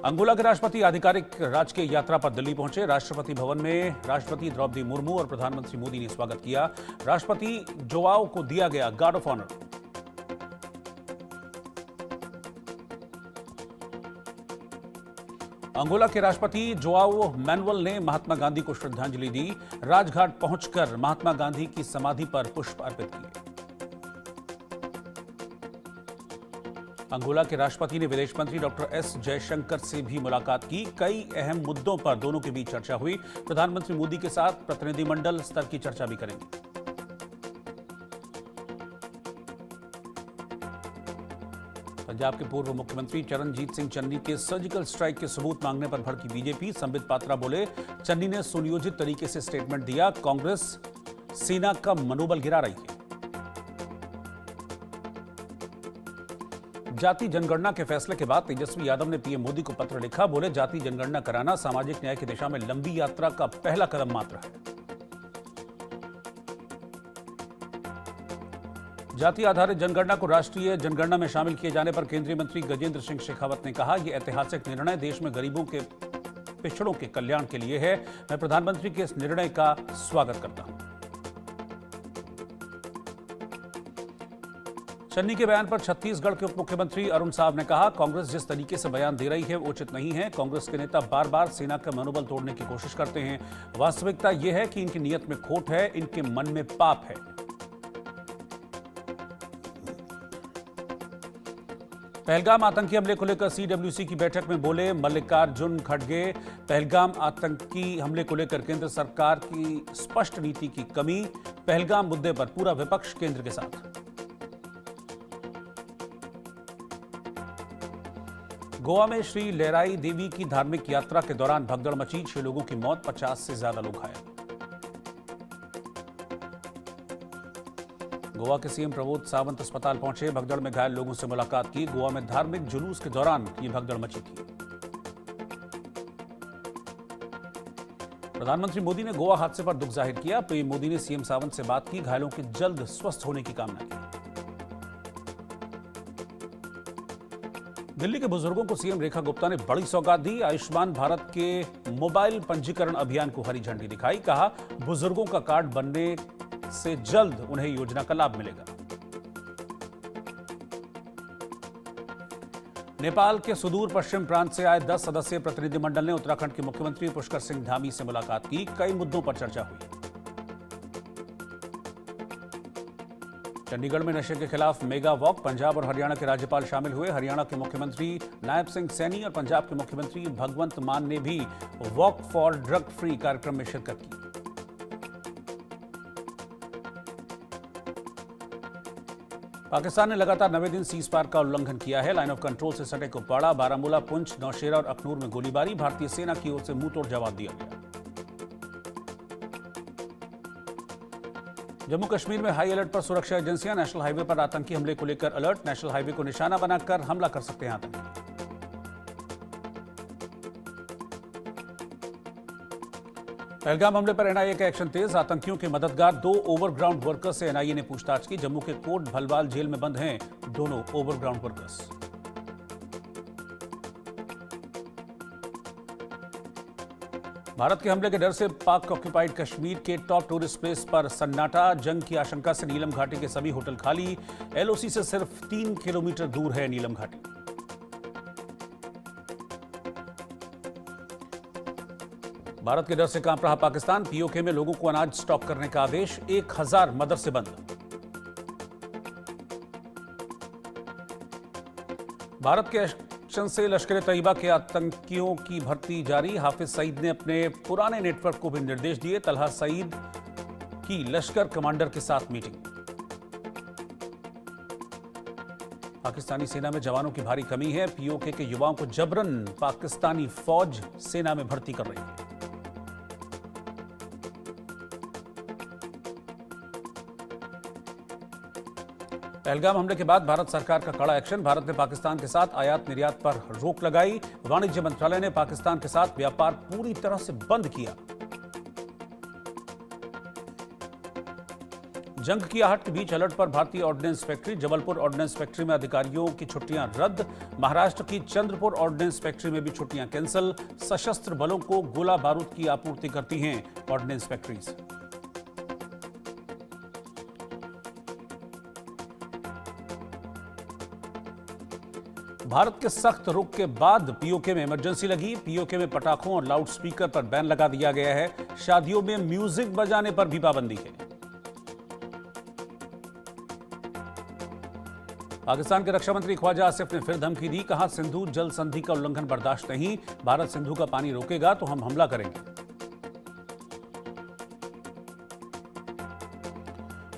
Angola के राष्ट्रपति आधिकारिक राजकीय यात्रा पर दिल्ली पहुंचे। राष्ट्रपति भवन में राष्ट्रपति द्रौपदी मुर्मू और प्रधानमंत्री मोदी ने स्वागत किया। राष्ट्रपति जोआओ को दिया गया गार्ड ऑफ ऑनर। अंगोला के राष्ट्रपति जोआओ मैनुअल ने महात्मा गांधी को श्रद्धांजलि दी। राजघाट पहुंचकर महात्मा गांधी की समाधि पर पुष्प अर्पित किए। अंगोला के राष्ट्रपति ने विदेश मंत्री डॉक्टर एस जयशंकर से भी मुलाकात की। कई अहम मुद्दों पर दोनों के बीच चर्चा हुई। प्रधानमंत्री मोदी के साथ प्रतिनिधिमंडल स्तर की चर्चा भी करेंगे। पंजाब के पूर्व मुख्यमंत्री चरणजीत सिंह चन्नी के सर्जिकल स्ट्राइक के सबूत मांगने पर भड़की बीजेपी। संबित पात्रा बोले, चन्नी ने सुनियोजित तरीके से स्टेटमेंट दिया। कांग्रेस सेना का मनोबल गिरा रही है। जाति जनगणना के फैसले के बाद तेजस्वी यादव ने पीएम मोदी को पत्र लिखा। बोले, जाति जनगणना कराना सामाजिक न्याय की दिशा में लंबी यात्रा का पहला कदम मात्र है। जाति आधारित जनगणना को राष्ट्रीय जनगणना में शामिल किए जाने पर केंद्रीय मंत्री गजेंद्र सिंह शेखावत ने कहा, यह ऐतिहासिक निर्णय देश में गरीबों के पिछड़ों के कल्याण के लिए है। मैं प्रधानमंत्री के इस निर्णय का स्वागत करता हूं। चन्नी के बयान पर छत्तीसगढ़ के उप मुख्यमंत्री अरुण साव ने कहा, कांग्रेस जिस तरीके से बयान दे रही है वो उचित नहीं है। कांग्रेस के नेता बार बार सेना का मनोबल तोड़ने की कोशिश करते हैं। वास्तविकता यह है कि इनकी नीयत में खोट है, इनके मन में पाप है। पहलगाम आतंकी हमले को लेकर सीडब्ल्यूसी की बैठक में बोले मल्लिकार्जुन खड़गे, पहलगाम आतंकी हमले को लेकर केंद्र सरकार की स्पष्ट नीति की कमी। पहलगाम मुद्दे पर पूरा विपक्ष केंद्र के साथ। गोवा में श्री लहराई देवी की धार्मिक यात्रा के दौरान भगदड़ मची। 6 लोगों की मौत, 50 से ज्यादा लोग घायल। गोवा के सीएम प्रमोद सावंत अस्पताल पहुंचे। भगदड़ में घायल लोगों से मुलाकात की। गोवा में धार्मिक जुलूस के दौरान ये भगदड़ मची थी। प्रधानमंत्री मोदी ने गोवा हादसे पर दुख जाहिर किया। पीएम मोदी ने सीएम सावंत से बात की। घायलों के जल्द स्वस्थ होने की कामना की। दिल्ली के बुजुर्गों को सीएम रेखा गुप्ता ने बड़ी सौगात दी। आयुष्मान भारत के मोबाइल पंजीकरण अभियान को हरी झंडी दिखाई। कहा, बुजुर्गों का कार्ड बनने से जल्द उन्हें योजना का लाभ मिलेगा। नेपाल के सुदूर पश्चिम प्रांत से आए 10 सदस्यीय प्रतिनिधिमंडल ने उत्तराखंड के मुख्यमंत्री पुष्कर सिंह धामी से मुलाकात की। कई मुद्दों पर चर्चा हुई। चंडीगढ़ में नशे के खिलाफ मेगा वॉक। पंजाब और हरियाणा के राज्यपाल शामिल हुए। हरियाणा के मुख्यमंत्री नायब सिंह सैनी और पंजाब के मुख्यमंत्री भगवंत मान ने भी वॉक फॉर ड्रग फ्री कार्यक्रम में शिरकत की। पाकिस्तान ने लगातार 9वें दिन सीज फायर का उल्लंघन किया है। लाइन ऑफ कंट्रोल से सटे कुपवाड़ा, बारामूला, पुंछ, नौशेरा और अखनूर में गोलीबारी। भारतीय सेना की ओर से मुंहतोड़ जवाब दिया गया। जम्मू कश्मीर में हाई अलर्ट पर सुरक्षा एजेंसियां। नेशनल हाईवे पर आतंकी हमले को लेकर अलर्ट। नेशनल हाईवे को निशाना बनाकर हमला कर सकते हैं आतंकी। पहलगाम हमले पर एनआईए का एक्शन तेज। आतंकियों के मददगार 2 ओवरग्राउंड वर्कर्स से एनआईए ने पूछताछ की। जम्मू के कोट भलवाल जेल में बंद हैं दोनों ओवरग्राउंड वर्कर्स। भारत के हमले के डर से पाक ऑक्यूपाइड कश्मीर के टॉप टूरिस्ट प्लेस पर सन्नाटा। जंग की आशंका से नीलम घाटी के सभी होटल खाली। एलओसी से सिर्फ 3 किलोमीटर दूर है नीलम घाटी। भारत के डर से कांप रहा पाकिस्तान। पीओके में लोगों को अनाज स्टॉक करने का आदेश। 1000 मदरसे बंद। भारत के एक्शन से लश्कर तैयबा के आतंकियों की भर्ती जारी। हाफिज सईद ने अपने पुराने नेटवर्क को भी निर्देश दिए। तलहा सईद की लश्कर कमांडर के साथ मीटिंग। पाकिस्तानी सेना में जवानों की भारी कमी है। पीओके के युवाओं को जबरन पाकिस्तानी फौज सेना में भर्ती कर रही है। पहलगाम हमले के बाद भारत सरकार का कड़ा एक्शन। भारत ने पाकिस्तान के साथ आयात निर्यात पर रोक लगाई। वाणिज्य मंत्रालय ने पाकिस्तान के साथ व्यापार पूरी तरह से बंद किया। जंग की आहट के बीच अलर्ट पर भारतीय ordnance factory. Jabalpur ordnance factory में अधिकारियों की छुट्टियां रद्द। महाराष्ट्र की चंद्रपुर ऑर्डिनेंस फैक्ट्री में भी छुट्टियां कैंसिल। सशस्त्र बलों को गोला बारूद की आपूर्ति करती हैं ऑर्डिनेंस फैक्ट्रीज। भारत के सख्त रुख के बाद पीओके में इमरजेंसी लगी। पीओके में पटाखों और लाउडस्पीकर पर बैन लगा दिया गया है। शादियों में म्यूजिक बजाने पर भी पाबंदी है। पाकिस्तान के रक्षा मंत्री ख्वाजा आसिफ ने फिर धमकी दी। कहा, सिंधु जल संधि का उल्लंघन बर्दाश्त नहीं। भारत सिंधु का पानी रोकेगा तो हम हमला करेंगे।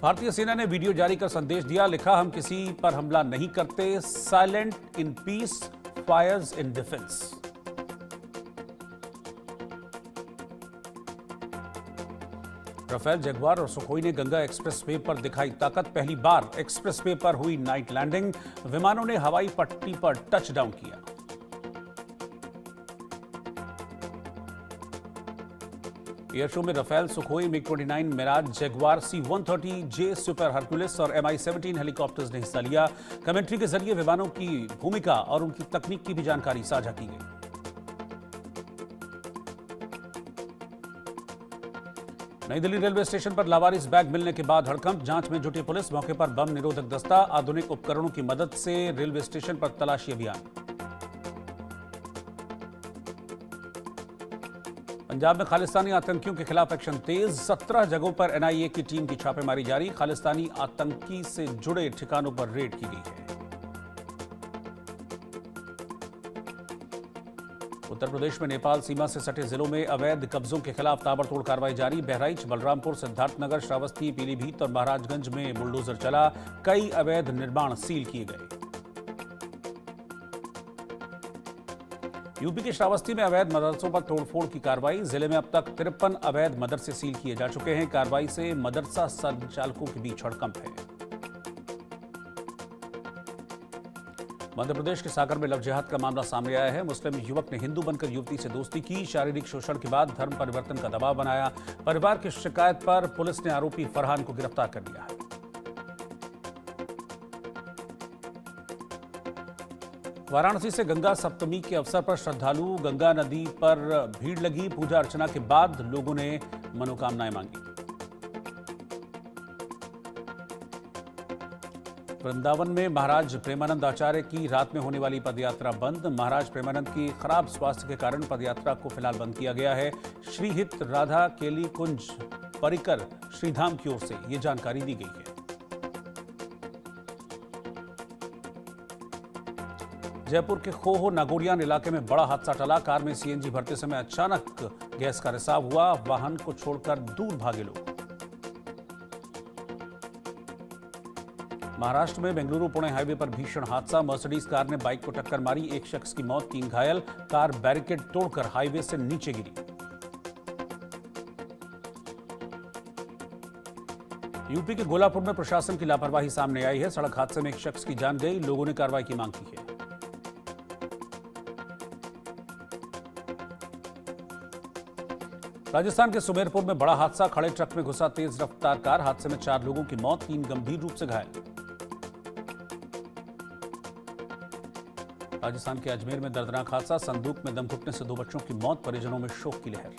भारतीय सेना ने वीडियो जारी कर संदेश दिया। लिखा, हम किसी पर हमला नहीं करते। Silent in peace, fires in defence. Rafale, Jaguar और सुखोई ने गंगा एक्सप्रेसवे पर दिखाई ताकत। पहली बार एक्सप्रेसवे पर हुई नाइट लैंडिंग। विमानों ने हवाई पट्टी पर टच डाउन किया। एयर शो में Rafale, Sukhoi, MiG-29, Mirage, Jaguar, C-130J super Hercules और Mi-17 हेलीकॉप्टर्स ने हिस्सा लिया। कमेंट्री के जरिए विमानों की भूमिका और उनकी तकनीक की भी जानकारी साझा की गई। नई दिल्ली रेलवे स्टेशन पर लावारिस बैग मिलने के बाद हड़कंप। जांच में जुटी पुलिस। मौके पर बम निरोधक दस्ता, आधुनिक उपकरणों की मदद से रेलवे स्टेशन पर तलाशी अभियान। पंजाब में खालिस्तानी आतंकियों के खिलाफ एक्शन तेज। 17 जगहों पर NIA की टीम की छापेमारी जारी। खालिस्तानी आतंकी से जुड़े ठिकानों पर रेड की गई है। उत्तर प्रदेश में नेपाल सीमा से सटे जिलों में अवैध कब्जों के खिलाफ ताबड़तोड़ कार्रवाई जारी। बहराइच, बलरामपुर, सिद्धार्थनगर, श्रावस्ती, पीलीभीत और महाराजगंज में बुलडोजर चला। कई अवैध निर्माण सील किए गए। यूपी के श्रावस्ती में अवैध मदरसों पर तोड़फोड़ की कार्रवाई। जिले में अब तक 53 अवैध मदरसे सील किए जा चुके हैं। कार्रवाई से मदरसा संचालकों के बीच हड़कंप है। मध्य प्रदेश के सागर में लव जिहाद का मामला सामने आया है। मुस्लिम युवक ने हिंदू बनकर युवती से दोस्ती की। शारीरिक शोषण के बाद धर्म परिवर्तन का दबाव बनाया। परिवार की शिकायत पर पुलिस ने आरोपी फरहान को गिरफ्तार कर लिया है। वाराणसी से गंगा सप्तमी के अवसर पर श्रद्धालु गंगा नदी पर भीड़ लगी। पूजा अर्चना के बाद लोगों ने मनोकामनाएं मांगी। वृंदावन में महाराज प्रेमानंद आचार्य की रात में होने वाली पदयात्रा बंद। महाराज प्रेमानंद की खराब स्वास्थ्य के कारण पदयात्रा को फिलहाल बंद किया गया है। श्रीहित राधा केली कुंज परिकर श्रीधाम की ओर से यह जानकारी दी गई है। जयपुर के खोह नागोरियान इलाके में बड़ा हादसा टला। कार में CNG भरते समय अचानक गैस का रिसाव हुआ। वाहन को छोड़कर दूर भागे लोग। महाराष्ट्र में बेंगलुरु पुणे हाईवे पर भीषण हादसा। मर्सिडीज कार ने बाइक को टक्कर मारी। एक शख्स की मौत, 3 घायल। कार बैरिकेड तोड़कर हाईवे से नीचे गिरी। यूपी के गोलापुर में प्रशासन की लापरवाही सामने आई है। सड़क हादसे में एक शख्स की जान गई। लोगों ने कार्रवाई की मांग की है। राजस्थान के सुमेरपुर में बड़ा हादसा। खड़े ट्रक में घुसा तेज रफ्तार कार। हादसे में 4 लोगों की मौत, 3 गंभीर रूप से घायल। राजस्थान के अजमेर में दर्दनाक हादसा। संदूक में दम घुटने से 2 बच्चों की मौत। परिजनों में शोक की लहर।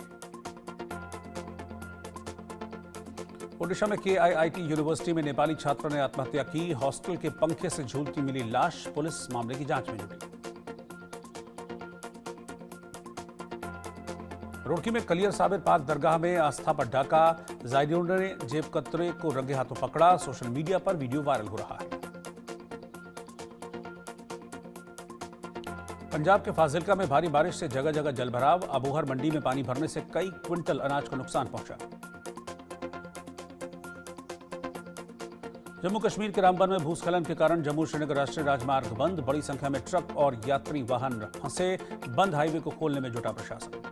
ओडिशा में KIIT यूनिवर्सिटी में नेपाली छात्र ने आत्महत्या की। हॉस्टल के पंखे से झूलती मिली लाश। पुलिस मामले की जांच में जुटी। रुड़की में कलियर साबिर पाक दरगाह में आस्था पर डाका। जायरीनों ने जेब कतरे को रंगे हाथों पकड़ा। सोशल मीडिया पर वीडियो वायरल हो रहा है। पंजाब के फाजिल्का में भारी बारिश से जगह जगह जलभराव। अबोहर मंडी में पानी भरने से कई क्विंटल अनाज को नुकसान पहुंचा। जम्मू कश्मीर के रामबन में भूस्खलन के कारण जम्मू श्रीनगर राष्ट्रीय राजमार्ग बंद। बड़ी संख्या में ट्रक और यात्री वाहन फंसे। बंद हाईवे को खोलने में जुटा प्रशासन।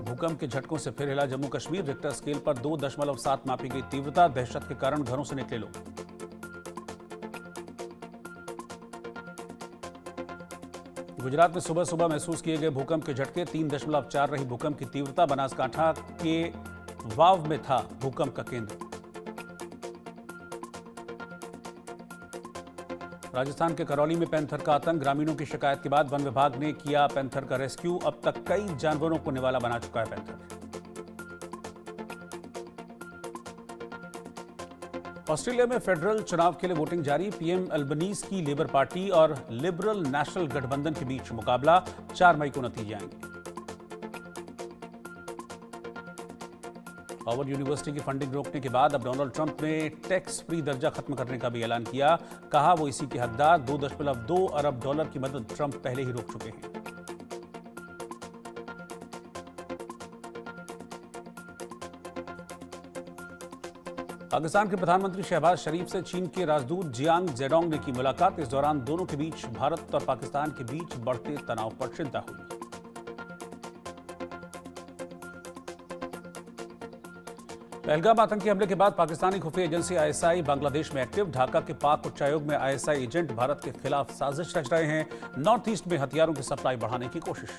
भूकंप के झटकों से फिर हिला जम्मू कश्मीर। रिक्टर स्केल पर 2.7 मापी गई तीव्रता। दहशत के कारण घरों से निकले लोग। गुजरात में सुबह सुबह महसूस किए गए भूकंप के झटके 3.4 रही भूकंप की तीव्रता। बनासकांठा के वाव में था भूकंप का केंद्र। राजस्थान के करौली में पैंथर का आतंक। ग्रामीणों की शिकायत के बाद वन विभाग ने किया पैंथर का रेस्क्यू। अब तक कई जानवरों को निवाला बना चुका है पैंथर। ऑस्ट्रेलिया में फेडरल चुनाव के लिए वोटिंग जारी। पीएम अल्बनीज की लेबर पार्टी और लिबरल नेशनल गठबंधन के बीच मुकाबला। 4 मई को नतीजे आएंगे। हार्वर्ड यूनिवर्सिटी की फंडिंग रोकने के बाद अब डोनाल्ड ट्रंप ने टैक्स फ्री दर्जा खत्म करने का भी ऐलान किया। कहा वो इसी के हकदार। $2.2 अरब की मदद ट्रंप पहले ही रोक चुके हैं। पाकिस्तान के प्रधानमंत्री शहबाज शरीफ से चीन के राजदूत जियांग जेडोंग ने की मुलाकात। इस दौरान दोनों के बीच भारत और पाकिस्तान के बीच बढ़ते तनाव पर चिंता हुई। पहलगाम आतंकी हमले के बाद पाकिस्तानी खुफिया एजेंसी आईएसआई बांग्लादेश में एक्टिव। ढाका के पाक उच्चायोग में आईएसआई एजेंट भारत के खिलाफ साजिश रच रहे हैं। नॉर्थ ईस्ट में हथियारों की सप्लाई बढ़ाने की कोशिश।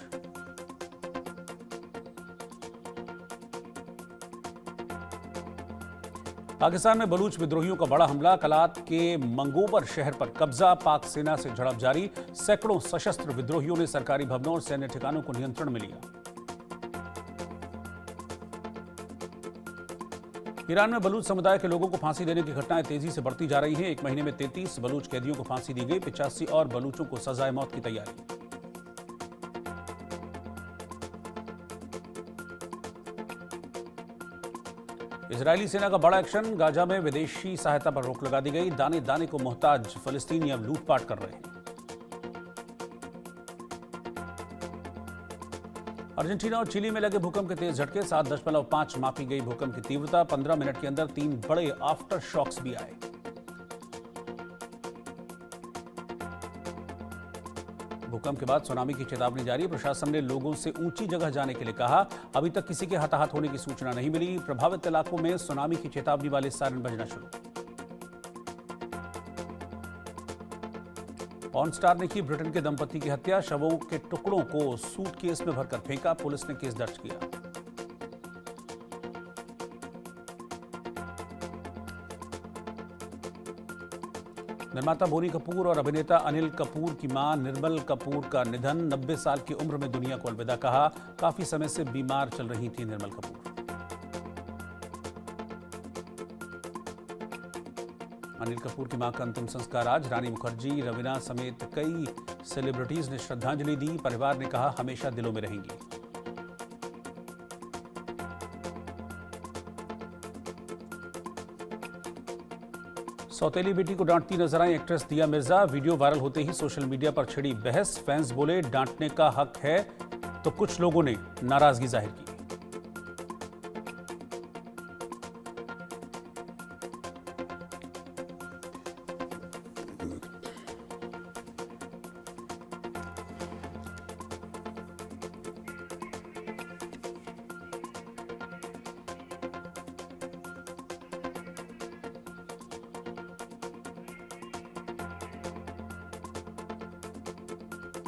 पाकिस्तान में बलूच विद्रोहियों का बड़ा हमला। कलात के मंगोबर शहर पर कब्जा। पाक सेना से झड़प जारी। सैकड़ों सशस्त्र विद्रोहियों ने सरकारी भवनों और सैन्य ठिकानों को नियंत्रण में लिया। ईरान में बलूच समुदाय के लोगों को फांसी देने की घटनाएं तेजी से बढ़ती जा रही हैं। एक महीने में 33 बलूच कैदियों को फांसी दी गई। 85 और बलूचों को सजाए मौत की तैयारी। इजरायली सेना का बड़ा एक्शन। गाजा में विदेशी सहायता पर रोक लगा दी गई। दाने दाने को मोहताज फलस्तीनी अब लूटपाट कर रहे हैं। अर्जेंटीना और चिली में लगे भूकंप के तेज झटके। 7.5 मापी गई भूकंप की तीव्रता। 15 मिनट के अंदर 3 बड़े आफ्टर शॉक्स भी आए। भूकंप के बाद सुनामी की चेतावनी जारी। प्रशासन ने लोगों से ऊंची जगह जाने के लिए कहा। अभी तक किसी के हताहत होने की सूचना नहीं मिली। प्रभावित इलाकों में सुनामी की चेतावनी वाले सायरन बजना शुरू। पॉर्न स्टार ने की ब्रिटेन के दंपति की हत्या। शवों के टुकड़ों को सूटकेस में भरकर फेंका। पुलिस ने केस दर्ज किया। निर्माता बोनी कपूर और अभिनेता अनिल कपूर की मां निर्मल कपूर का निधन। 90 साल की उम्र में दुनिया को अलविदा कहा। काफी समय से बीमार चल रही थी निर्मल कपूर। अनिल कपूर की मां का अंतिम संस्कार आज। रानी मुखर्जी, रवीना समेत कई सेलिब्रिटीज ने श्रद्धांजलि दी। परिवार ने कहा हमेशा दिलों में रहेंगी। सौतेली बेटी को डांटती नजर आई एक्ट्रेस दिया मिर्जा। वीडियो वायरल होते ही सोशल मीडिया पर छिड़ी बहस। फैंस बोले डांटने का हक है तो कुछ लोगों ने नाराजगी जाहिर की।